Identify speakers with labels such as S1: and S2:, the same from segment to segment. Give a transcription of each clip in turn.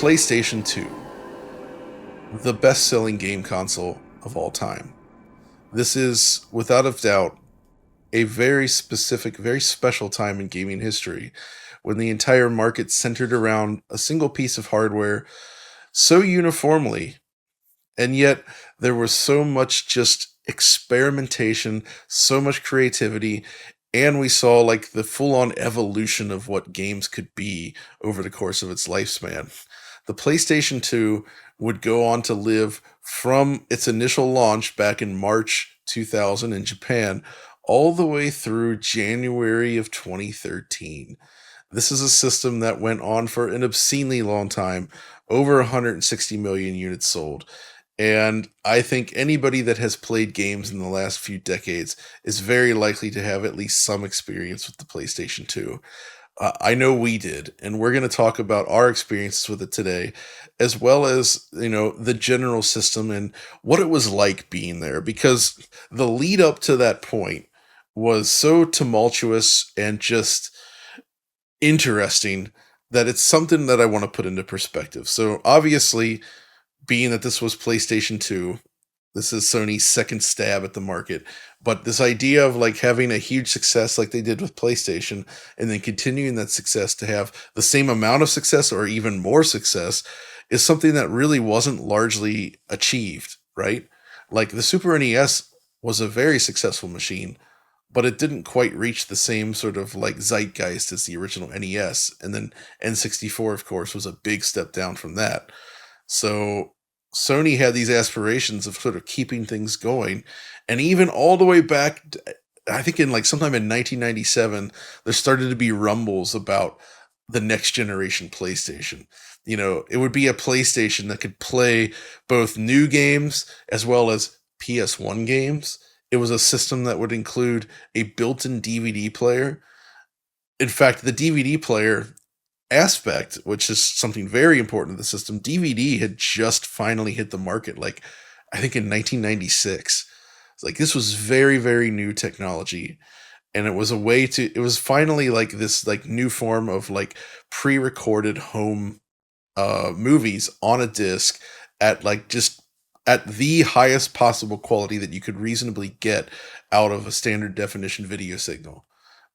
S1: PlayStation 2, the best-selling game console of all time. This is, without a doubt, a very specific, very special time in gaming history when the entire market centered around a single piece of hardware so uniformly, and yet there was so much just experimentation, so much creativity, and we saw like the full-on evolution of what games could be over the course of its lifespan. The PlayStation 2 would go on to live from its initial launch back in March 2000 in Japan all the way through January of 2013. This is a system that went on for an obscenely long time, over 160 million units sold. And I think anybody that has played games in the last few decades is very likely to have at least some experience with the PlayStation 2. I know we did, and we're going to talk about our experiences with it today, as well as, the general system and what it was like being there, because the lead up to that point was so tumultuous and just interesting that it's something that I want to put into perspective. So obviously, being that this was PlayStation 2, this is Sony's second stab at the market, but this idea of like having a huge success like they did with PlayStation and then continuing that success to have the same amount of success or even more success is something that really wasn't largely achieved, right? Like the Super NES was a very successful machine, but it didn't quite reach the same sort of like zeitgeist as the original NES. And then N64, of course, was a big step down from that. So Sony had these aspirations of sort of keeping things going. And even all the way back, I think in like sometime in 1997, there started to be rumbles about the next generation PlayStation. It would be a PlayStation that could play both new games as well as PS1 games. It was a system that would include a built-in DVD player. In fact, the DVD player aspect, which is something very important to the system, DVD had just finally hit the market, like I think in 1996. Like this was very, very new technology, and it was finally like this like new form of like pre-recorded home movies on a disc at like just at the highest possible quality that you could reasonably get out of a standard definition video signal.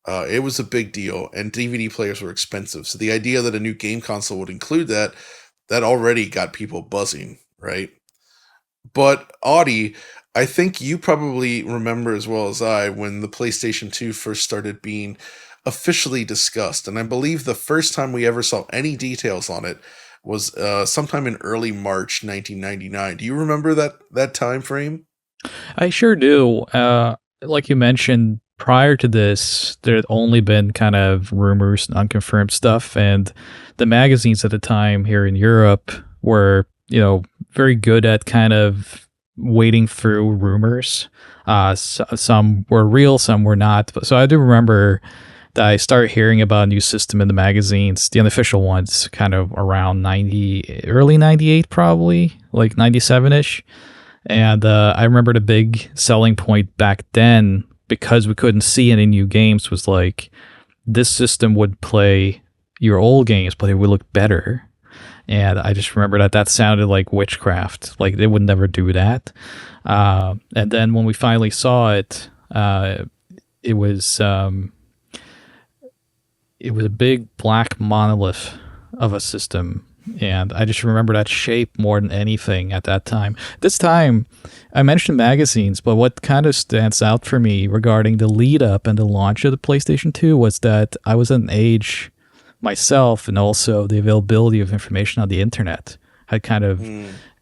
S1: It was a big deal, and DVD players were expensive. So the idea that a new game console would include that already got people buzzing, right? But Audie, I think you probably remember as well as I when the PlayStation 2 first started being officially discussed. And I believe the first time we ever saw any details on it was sometime in early March 1999. Do you remember that time frame?
S2: I sure do. Like you mentioned, prior to this, there had only been kind of rumors and unconfirmed stuff, and the magazines at the time here in Europe were, very good at kind of wading through rumors. Some were real, some were not. So I do remember that I started hearing about a new system in the magazines, the unofficial ones, kind of around early 98, probably, like 97-ish. And I remember the big selling point back then, because we couldn't see any new games, was like this system would play your old games, but it would look better. And I just remember that sounded like witchcraft. Like they would never do that. And then when we finally saw it, it was a big black monolith of a system. And I just remember that shape more than anything at that time. This time, I mentioned magazines, but what kind of stands out for me regarding the lead up and the launch of the PlayStation 2 was that I was at an age myself, and also the availability of information on the internet had kind of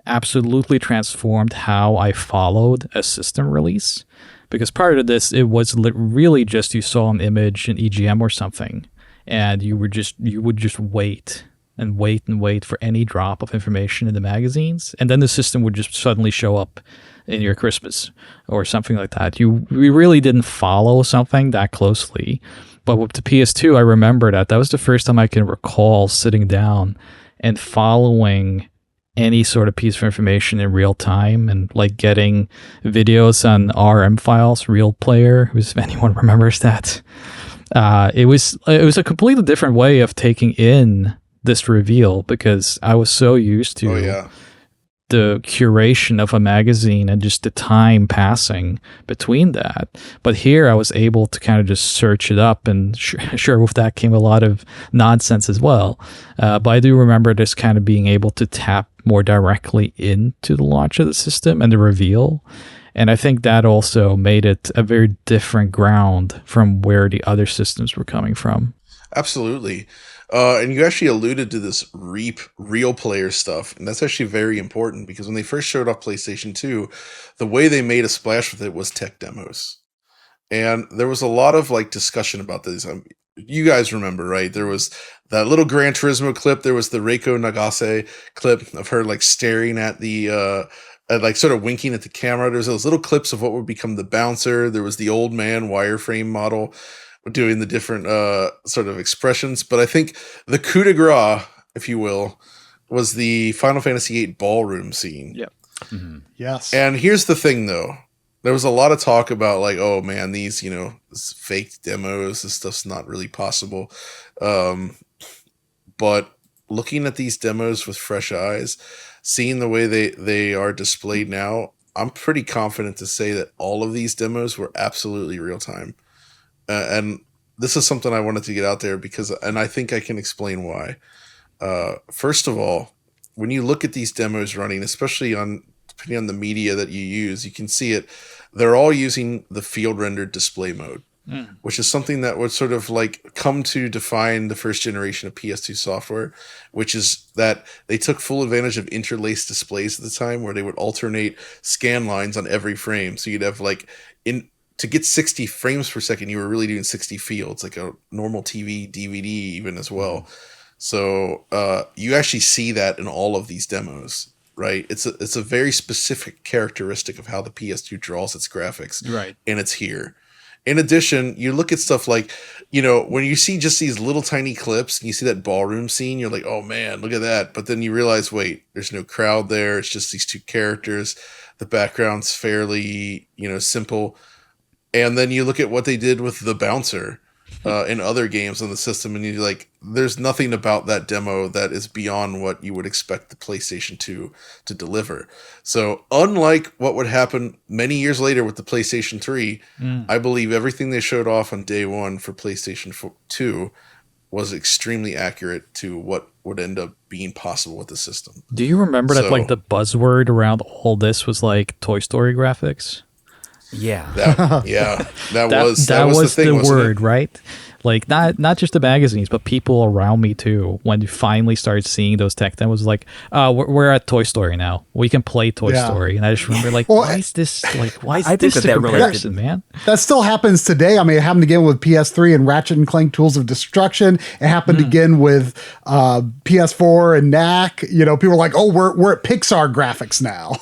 S2: absolutely transformed how I followed a system release. Because prior to this, it was really just you saw an image in EGM or something, and you would just wait and wait for any drop of information in the magazines, and then the system would just suddenly show up in your Christmas or something like that. We really didn't follow something that closely. But with the PS2, I remember that was the first time I can recall sitting down and following any sort of piece of information in real time, and like getting videos on RM files, Real Player, if anyone remembers that. It was a completely different way of taking in this reveal because I was so used to
S1: Oh yeah.
S2: the curation of a magazine and just the time passing between that. But here I was able to kind of just search it up, and sure, with that came a lot of nonsense as well. But I do remember just kind of being able to tap more directly into the launch of the system and the reveal. And I think that also made it a very different ground from where the other systems were coming from.
S1: Absolutely. And you actually alluded to this Reap real player stuff, and that's actually very important because when they first showed off PlayStation 2, the way they made a splash with it was tech demos. And there was a lot of like discussion about this. You guys remember, right? There was that little Gran Turismo clip. There was the Reiko Nagase clip of her like staring at the like sort of winking at the camera. There's those little clips of what would become the bouncer. There was the old man wireframe model doing the different sort of expressions. But I think the coup de grace, if you will, was the Final Fantasy VIII ballroom scene.
S2: Yep.
S3: Mm-hmm. Yes.
S1: And here's the thing, though. There was a lot of talk about like, oh man, these, this fake demos, this stuff's not really possible. But looking at these demos with fresh eyes, seeing the way they are displayed now, I'm pretty confident to say that all of these demos were absolutely real time. And this is something I wanted to get out there and I think I can explain why. First of all, when you look at these demos running, especially depending on the media that you use, you can see it. They're all using the field rendered display mode, which is something that would sort of like come to define the first generation of PS2 software, which is that they took full advantage of interlaced displays at the time where they would alternate scan lines on every frame. So you'd have like to get 60 frames per second, you were really doing 60 fields, like a normal TV, DVD even as well. So you actually see that in all of these demos, right? It's a very specific characteristic of how the PS2 draws its graphics,
S2: Right?
S1: And it's here. In addition, you look at stuff like, when you see just these little tiny clips and you see that ballroom scene, you're like, oh man, look at that. But then you realize, wait, there's no crowd there. It's just these two characters. The background's fairly, simple. And then you look at what they did with the bouncer in other games on the system, and you're like, there's nothing about that demo that is beyond what you would expect the PlayStation 2 to deliver. So unlike what would happen many years later with the PlayStation 3, I believe everything they showed off on day one for PlayStation 2 was extremely accurate to what would end up being possible with the system.
S2: Do you remember that like the buzzword around all this was like Toy Story graphics?
S3: Yeah.
S1: That was the thing,
S2: word, right? Like not just the magazines, but people around me too. When you finally started seeing those tech demos, like, we're at Toy Story now. We can play Toy Story, and I just remember, like, why is this the comparison, man?
S3: That still happens today. I mean, it happened again with PS3 and Ratchet and Clank Tools of Destruction. It happened again with PS4 and Knack. People are like, oh, we're at Pixar graphics now.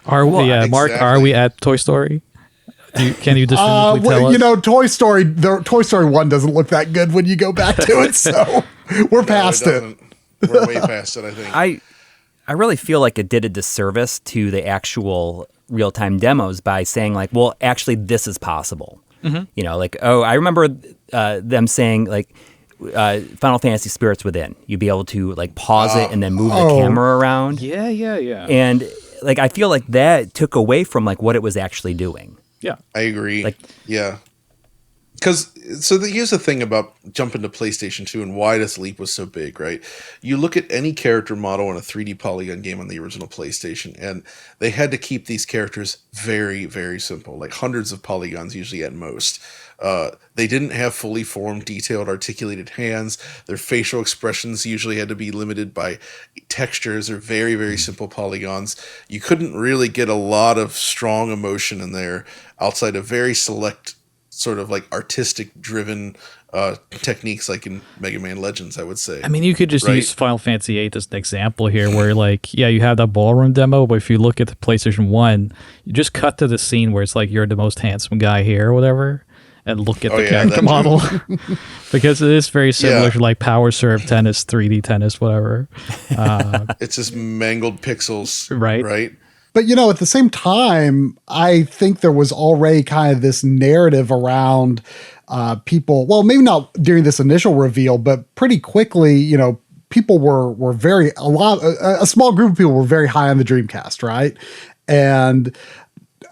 S2: Are we?
S1: Exactly.
S2: Mark, are we at Toy Story? Can you definitively tell us?
S3: Toy Story 1 doesn't look that good when you go back to it, so we're past it.
S1: We're way past it, I think.
S4: I really feel like it did a disservice to the actual real-time demos by saying, like, well, actually, this is possible. Mm-hmm. I remember them saying, like, Final Fantasy Spirits Within. You'd be able to, like, pause it and then move the camera around.
S2: Yeah.
S4: And, like, I feel like that took away from, like, what it was actually doing.
S2: Yeah,
S1: I agree.
S4: Like,
S1: yeah, here's the thing about jumping to PlayStation 2 and why this leap was so big, right? You look at any character model in a 3D polygon game on the original PlayStation, and they had to keep these characters very, very simple, like hundreds of polygons usually at most. They didn't have fully formed, detailed, articulated hands. Their facial expressions usually had to be limited by textures or very, very simple polygons. You couldn't really get a lot of strong emotion in there outside of very select sort of like artistic driven techniques like in Mega Man Legends, I would say.
S2: I mean, you could just use Final Fantasy VIII as an example here where, like, yeah, you have that ballroom demo, but if you look at the PlayStation 1, you just cut to the scene where it's like, you're the most handsome guy here or whatever, and look at the character model. Because it is very similar to like Power Serve Tennis, 3D Tennis, whatever.
S1: It's just mangled pixels.
S2: Right.
S3: But, at the same time, I think there was already kind of this narrative around people, well, maybe not during this initial reveal, but pretty quickly, people were very a small group of people were very high on the Dreamcast, right? And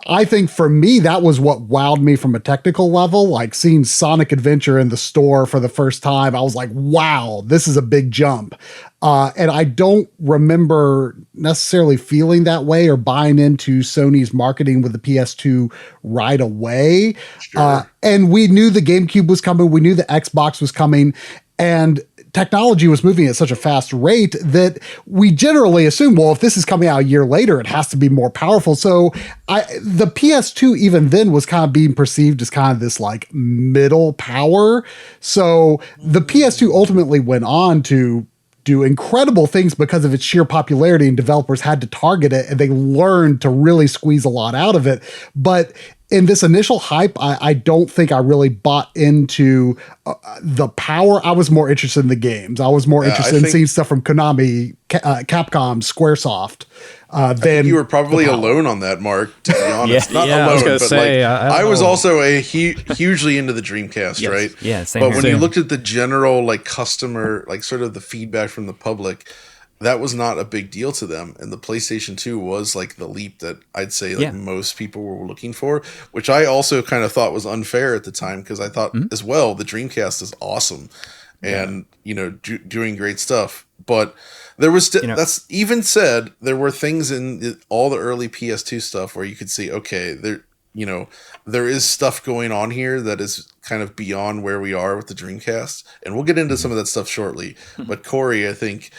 S3: I think for me, that was what wowed me from a technical level. Like seeing Sonic Adventure in the store for the first time, I was like, wow, this is a big jump. And I don't remember necessarily feeling that way or buying into Sony's marketing with the PS2 right away.
S1: Sure.
S3: And we knew the GameCube was coming, we knew the Xbox was coming, and technology was moving at such a fast rate that we generally assume, well, if this is coming out a year later, it has to be more powerful. So the PS2 even then was kind of being perceived as kind of this like middle power. So the PS2 ultimately went on to do incredible things because of its sheer popularity, and developers had to target it and they learned to really squeeze a lot out of it. But in this initial hype, I don't think I really bought into the power. I was more interested in the games. I was more interested in seeing stuff from Konami, Capcom, Squaresoft.
S1: I think you were probably alone on that, Mark, to be honest. Not alone,
S2: I was gonna
S1: but
S2: say,
S1: I was also hugely into the Dreamcast,
S4: Yes.
S1: right?
S4: Yeah, same
S1: But
S4: here.
S1: when
S2: Same.
S1: you looked at the general like customer, like sort of the feedback from the public, that was not a big deal to them. And the PlayStation 2 was like the leap that I'd say like
S4: Yeah.
S1: most people were looking for, which I also kind of thought was unfair at the time because I thought as well the Dreamcast is awesome and doing great stuff. But there was that's even said there were things in all the early PS2 stuff where you could see, okay, there is stuff going on here that is kind of beyond where we are with the Dreamcast, and we'll get into some of that stuff shortly. But Corey, I think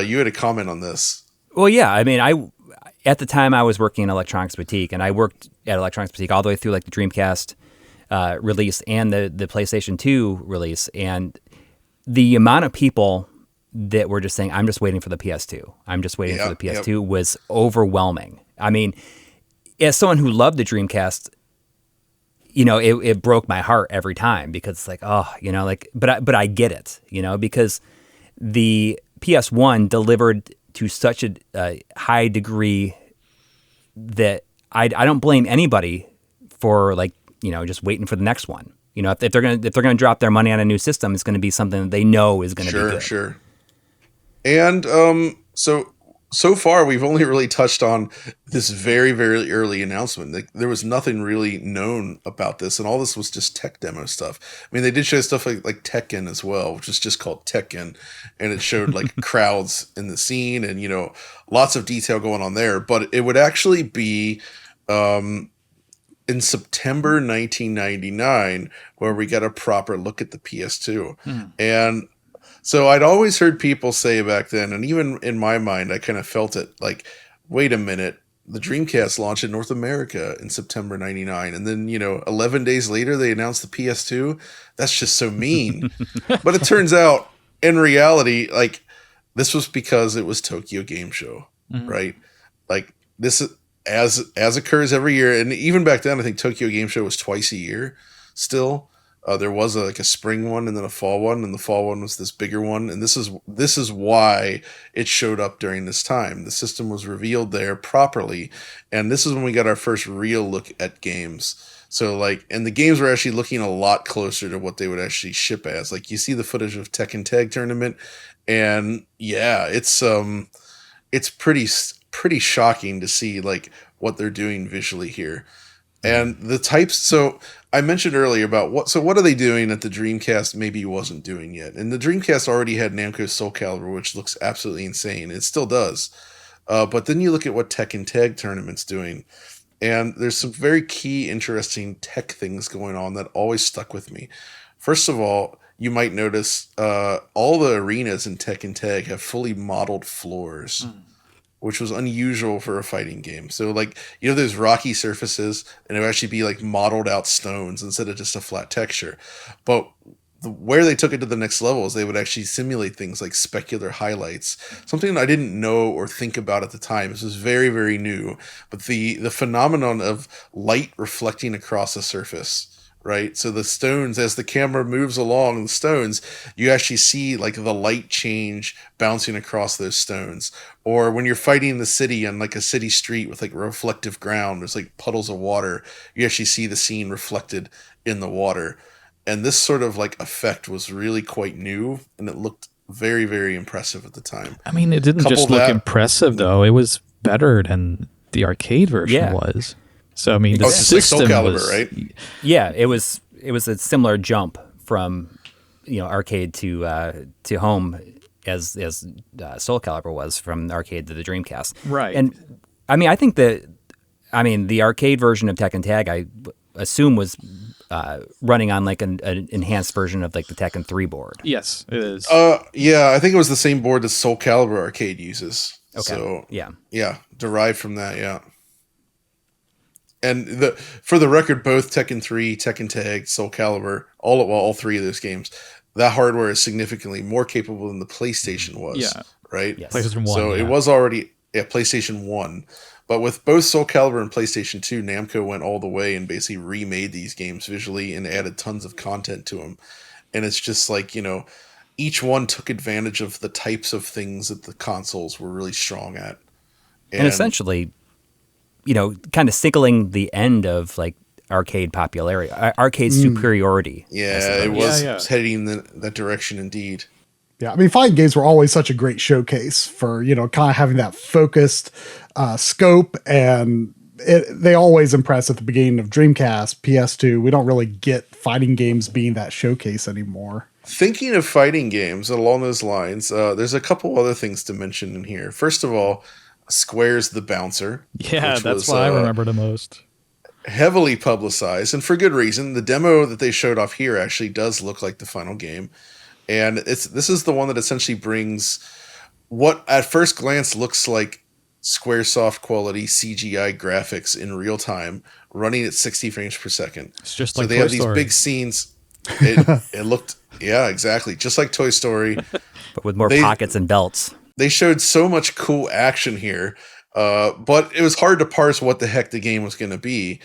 S1: you had a comment on this.
S4: Well, yeah. I mean, at the time I was working in Electronics Boutique, and I worked at Electronics Boutique all the way through like the Dreamcast release and the PlayStation 2 release, and the amount of people that were just saying, "I'm just waiting for the PS2. I'm just waiting for the PS2" was overwhelming. I mean, as someone who loved the Dreamcast, it broke my heart every time because it's like, but I get it, because the PS1 delivered to such a high degree that I don't blame anybody for just waiting for the next one. If they're gonna drop their money on a new system, it's going to be something that they know is going to be good.
S1: Sure. And so far, we've only really touched on this very, very early announcement. There was nothing really known about this, and all this was just tech demo stuff. I mean, they did show stuff like Tekken as well, which is just called Tekken, and it showed like crowds in the scene and lots of detail going on there. But it would actually be in September 1999 where we got a proper look at the PS2, and so I'd always heard people say back then, and even in my mind, I kind of felt it like, wait a minute, the Dreamcast launched in North America in September 99. And then, 11 days later, they announced the PS2. That's just so mean. But it turns out, in reality, like, this was because it was Tokyo Game Show, right? Like, this, as occurs every year. And even back then, I think Tokyo Game Show was twice a year still. There was a spring one and then a fall one, and the fall one was this bigger one. And this is why it showed up during this time. The system was revealed there properly, and this is when we got our first real look at games. So and the games were actually looking a lot closer to what they would actually ship as. Like you see the footage of Tekken Tag Tournament, and yeah, it's pretty shocking to see like what they're doing visually here. And the types, so I mentioned earlier about what are they doing that the Dreamcast maybe wasn't doing yet? And the Dreamcast already had Namco Soul Calibur, which looks absolutely insane. It still does. But then you look at what Tekken Tag Tournament's doing, and there's some very key, interesting tech things going on that always stuck with me. First of all, you might notice all the arenas in Tekken Tag have fully modeled floors. Which was unusual for a fighting game. So there's rocky surfaces and it would actually be like modeled out stones instead of just a flat texture. But where they took it to the next level is they would actually simulate things like specular highlights, something I didn't know or think about at the time. This was very, very new. But the phenomenon of light reflecting across a surface, right? So the stones, as the camera moves along the stones, you actually see like the light change bouncing across those stones. Or when you're fighting the city on like a city street with like reflective ground, there's like puddles of water, you actually see the scene reflected in the water. And this sort of like effect was really quite new, and it looked very, very impressive at the time.
S2: I mean, it didn't
S1: Couple
S2: just look
S1: that-
S2: impressive though. It was better than the arcade version
S4: Yeah.
S2: was. So I mean, the
S1: Oh, it's just like Soul
S2: system
S1: Calibur,
S2: was
S1: right?
S4: Yeah, it was a similar jump from arcade to home as Soul Calibur was from the arcade to the Dreamcast.
S2: Right.
S4: And I mean, I think the arcade version of Tekken Tag, I assume, was running on like an enhanced version of like the Tekken 3 board.
S2: Yes, it is.
S1: Yeah, I think it was the same board that Soul Calibur Arcade uses.
S4: Okay.
S1: So
S4: Yeah.
S1: derived from that, yeah. And for the record, both Tekken 3, Tekken Tag, Soul Calibur, all three of those games, that hardware is significantly more capable than the PlayStation was.
S2: Yeah.
S1: Right?
S4: Yes.
S2: PlayStation 1.
S1: So
S2: yeah.
S1: it was already PlayStation 1. But with both Soul Calibur and PlayStation 2, Namco went all the way and basically remade these games visually and added tons of content to them. And it's just like, each one took advantage of the types of things that the consoles were really strong at.
S4: And essentially, kind of signaling the end of like arcade popularity, arcade superiority.
S1: Yeah, it was
S2: Yeah.
S1: heading in that direction indeed.
S3: Yeah, I mean, fighting games were always such a great showcase for, kind of having that focused scope, and they always impress at the beginning of Dreamcast, PS2. We don't really get fighting games being that showcase anymore.
S1: Thinking of fighting games along those lines, there's a couple other things to mention in here. First of all, Square's The Bouncer.
S2: Yeah,
S1: which
S2: that's
S1: was,
S2: what I remember the most.
S1: heavily publicized, and for good reason. The demo that they showed off here actually does look like the final game. And this is the one that essentially brings what at first glance looks like Squaresoft quality CGI graphics in real time, running at 60 frames per second.
S2: It's just
S1: So
S2: like
S1: they
S2: Toy
S1: have these
S2: Story.
S1: big scenes. It looked, yeah, exactly, just like Toy Story.
S4: But with more pockets and belts.
S1: They showed so much cool action here, but it was hard to parse what the heck the game was going to be.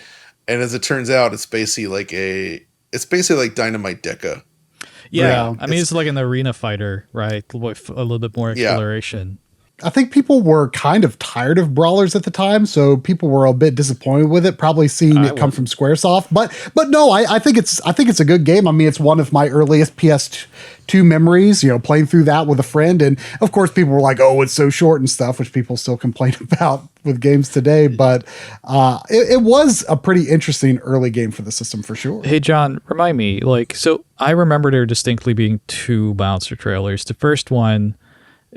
S1: And as it turns out, it's basically like Dynamite Deca.
S2: Yeah,
S3: Yeah.
S2: I mean, it's like an arena fighter, right? With a little bit more
S1: Yeah.
S2: exploration.
S3: I think people were kind of tired of brawlers at the time, so people were a bit disappointed with it, probably seeing it come from Squaresoft. But no, I think it's a good game. I mean, it's one of my earliest PS2 memories, playing through that with a friend. And of course, people were like, "Oh, it's so short" and stuff, which people still complain about with games today. But it was a pretty interesting early game for the system for sure.
S2: Hey, John, remind me, so I remember there distinctly being two Bouncer trailers. The first one,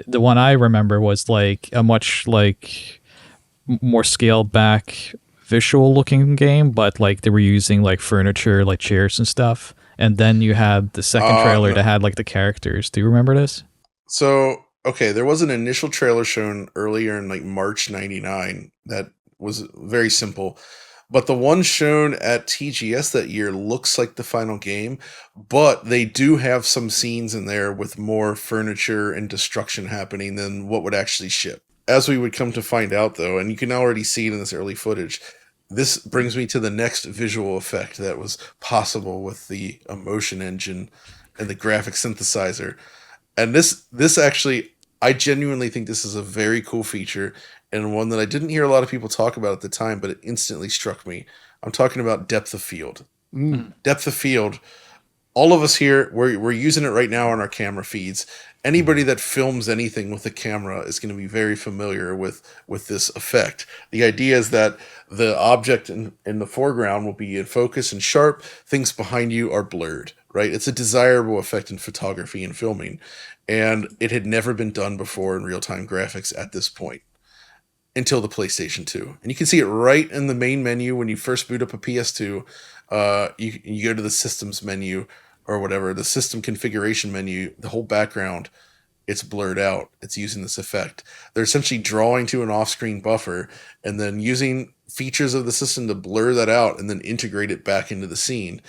S2: the one I remember, was like a much more scaled back visual looking game, but like they were using like furniture, like chairs and stuff. And then you had the second trailer that had like the characters. Do you remember this?
S1: So, okay, there was an initial trailer shown earlier in like March 99 that was very simple. But the one shown at TGS that year looks like the final game, but they do have some scenes in there with more furniture and destruction happening than what would actually ship. As we would come to find out, though, and you can already see it in this early footage, this brings me to the next visual effect that was possible with the emotion engine and the graphic synthesizer. And this actually, I genuinely think this is a very cool feature, and one that I didn't hear a lot of people talk about at the time, but it instantly struck me. I'm talking about depth of field. Depth of field. All of us here, we're using it right now on our camera feeds. Anybody that films anything with a camera is going to be very familiar with this effect. The idea is that the object in the foreground will be in focus and sharp. Things behind you are blurred, right? It's a desirable effect in photography and filming. And it had never been done before in real-time graphics at this point, until the PlayStation 2. And you can see it right in the main menu when you first boot up a PS2. You go to the systems menu or whatever, the system configuration menu, the whole background, it's blurred out. It's using this effect. They're essentially drawing to an off-screen buffer and then using features of the system to blur that out and then integrate it back into the scene.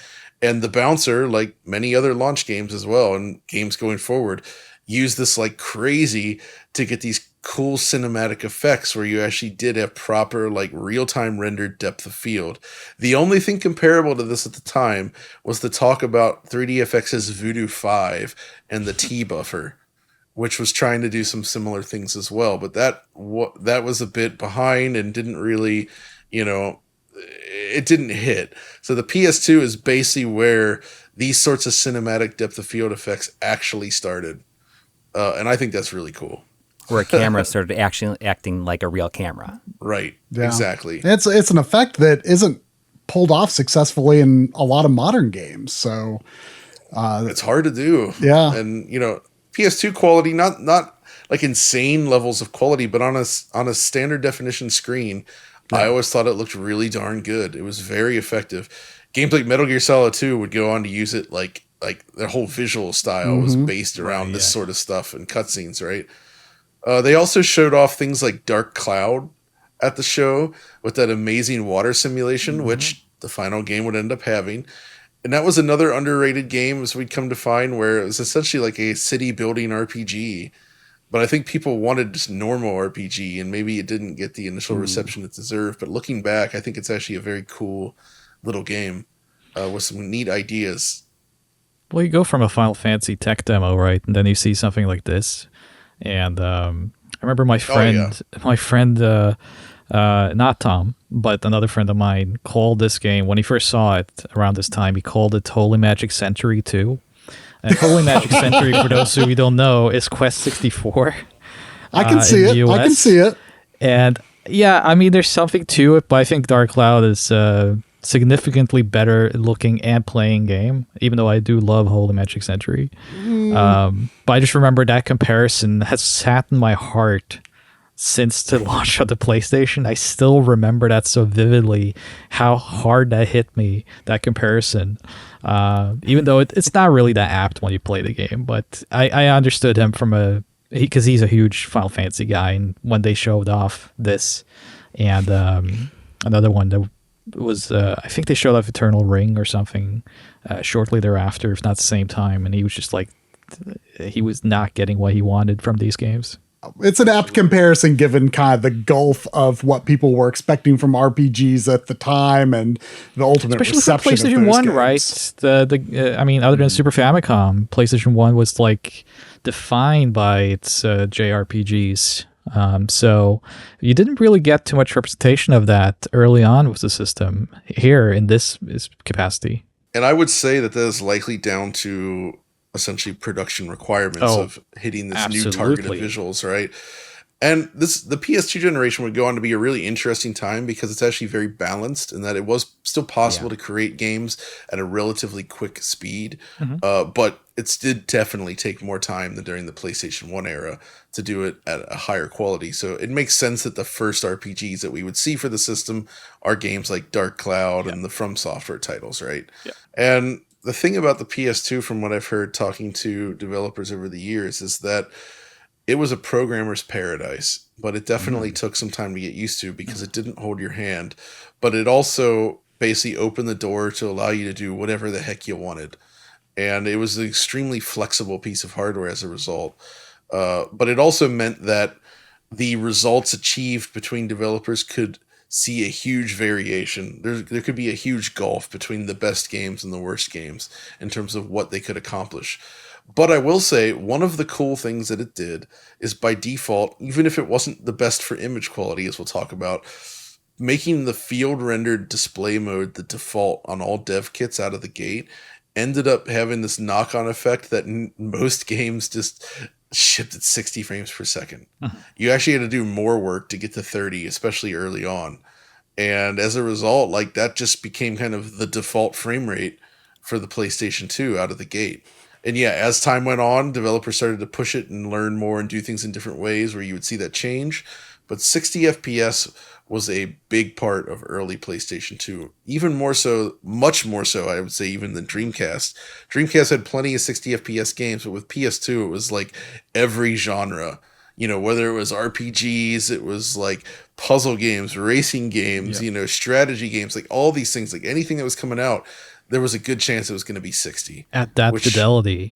S1: And the Bouncer, like many other launch games as well, and games going forward, use this like crazy to get these cool cinematic effects where you actually did have proper like real-time rendered depth of field. The only thing comparable to this at the time was the talk about 3DFX's Voodoo 5 and the T buffer, which was trying to do some similar things as well. But that was a bit behind and didn't really, it didn't hit. So the PS2 is basically where these sorts of cinematic depth of field effects actually started. And I think that's really cool.
S4: Where a camera started actually acting like a real camera.
S1: Right.
S3: Yeah.
S1: Exactly.
S3: It's an effect that isn't pulled off successfully in a lot of modern games. So
S1: It's hard to do.
S3: Yeah.
S1: And, PS2 quality, not like insane levels of quality, but on a standard definition screen, I always thought it looked really darn good. It was very effective. Games like Metal Gear Solid 2 would go on to use it like their whole visual style was based around this sort of stuff and cutscenes, right? They also showed off things like Dark Cloud at the show with that amazing water simulation, which the final game would end up having. And that was another underrated game, as we'd come to find, where it was essentially like a city building RPG. But I think people wanted just normal RPG, and maybe it didn't get the initial reception it deserved. But looking back, I think it's actually a very cool little game with some neat ideas.
S2: Well, you go from a Final Fantasy tech demo, right, and then you see something like this, and I remember my friend, not Tom, but another friend of mine called this game when he first saw it around this time. He called it Holy Magic Century 2. And Holy Magic Century, for those who don't know, is Quest 64.
S3: I can see it.
S2: US.
S3: I can see it.
S2: And yeah, I mean, there's something to it, but I think Dark Cloud is significantly better looking and playing game, even though I do love Holy Magic Century. But I just remember that comparison has sat in my heart since the launch of the PlayStation. I still remember that so vividly, how hard that hit me, that comparison. Even though it's not really that apt when you play the game, but I understood him because he's a huge Final Fantasy guy, and when they showed off this and another one that was I think they showed off Eternal Ring or something shortly thereafter, if not the same time, and he was just like, he was not getting what he wanted from these games.
S3: It's an apt comparison given kind of the gulf of what people were expecting from RPGs at the time and the ultimate
S2: Especially for
S3: reception
S2: PlayStation
S3: of those
S2: 1,
S3: games.
S2: right? I mean, other than Super Famicom, PlayStation 1 was like defined by its JRPGs. So you didn't really get too much representation of that early on with the system here in this capacity.
S1: And I would say that is likely down to essentially production requirements of hitting this new target of visuals, right? And the PS2 generation would go on to be a really interesting time because it's actually very balanced in that it was still possible to create games at a relatively quick speed, but it did definitely take more time than during the PlayStation 1 era to do it at a higher quality. So it makes sense that the first RPGs that we would see for the system are games like Dark Cloud and the From Software titles, right? Yeah. And the thing about the PS2, from what I've heard talking to developers over the years, is that it was a programmer's paradise, but it definitely took some time to get used to because it didn't hold your hand. But it also basically opened the door to allow you to do whatever the heck you wanted. And it was an extremely flexible piece of hardware as a result. But it also meant that the results achieved between developers could see a huge variation. There could be a huge gulf between the best games and the worst games in terms of what they could accomplish. But I will say, one of the cool things that it did is by default, even if it wasn't the best for image quality, as we'll talk about, making the field rendered display mode the default on all dev kits out of the gate ended up having this knock-on effect that most games just shipped at 60 frames per second. You actually had to do more work to get to 30, especially early on. And as a result, like that just became kind of the default frame rate for the PlayStation 2 out of the gate. And yeah, as time went on, developers started to push it and learn more and do things in different ways where you would see that change. But 60 FPS was a big part of early PlayStation 2. Even more so, much more so, I would say, even than Dreamcast. Dreamcast had plenty of 60 FPS games, but with PS2, it was like every genre. You know, whether it was RPGs, it was like puzzle games, racing games, you know, strategy games, like all these things, like anything that was coming out, there was a good chance it was going to be 60.
S2: At that fidelity.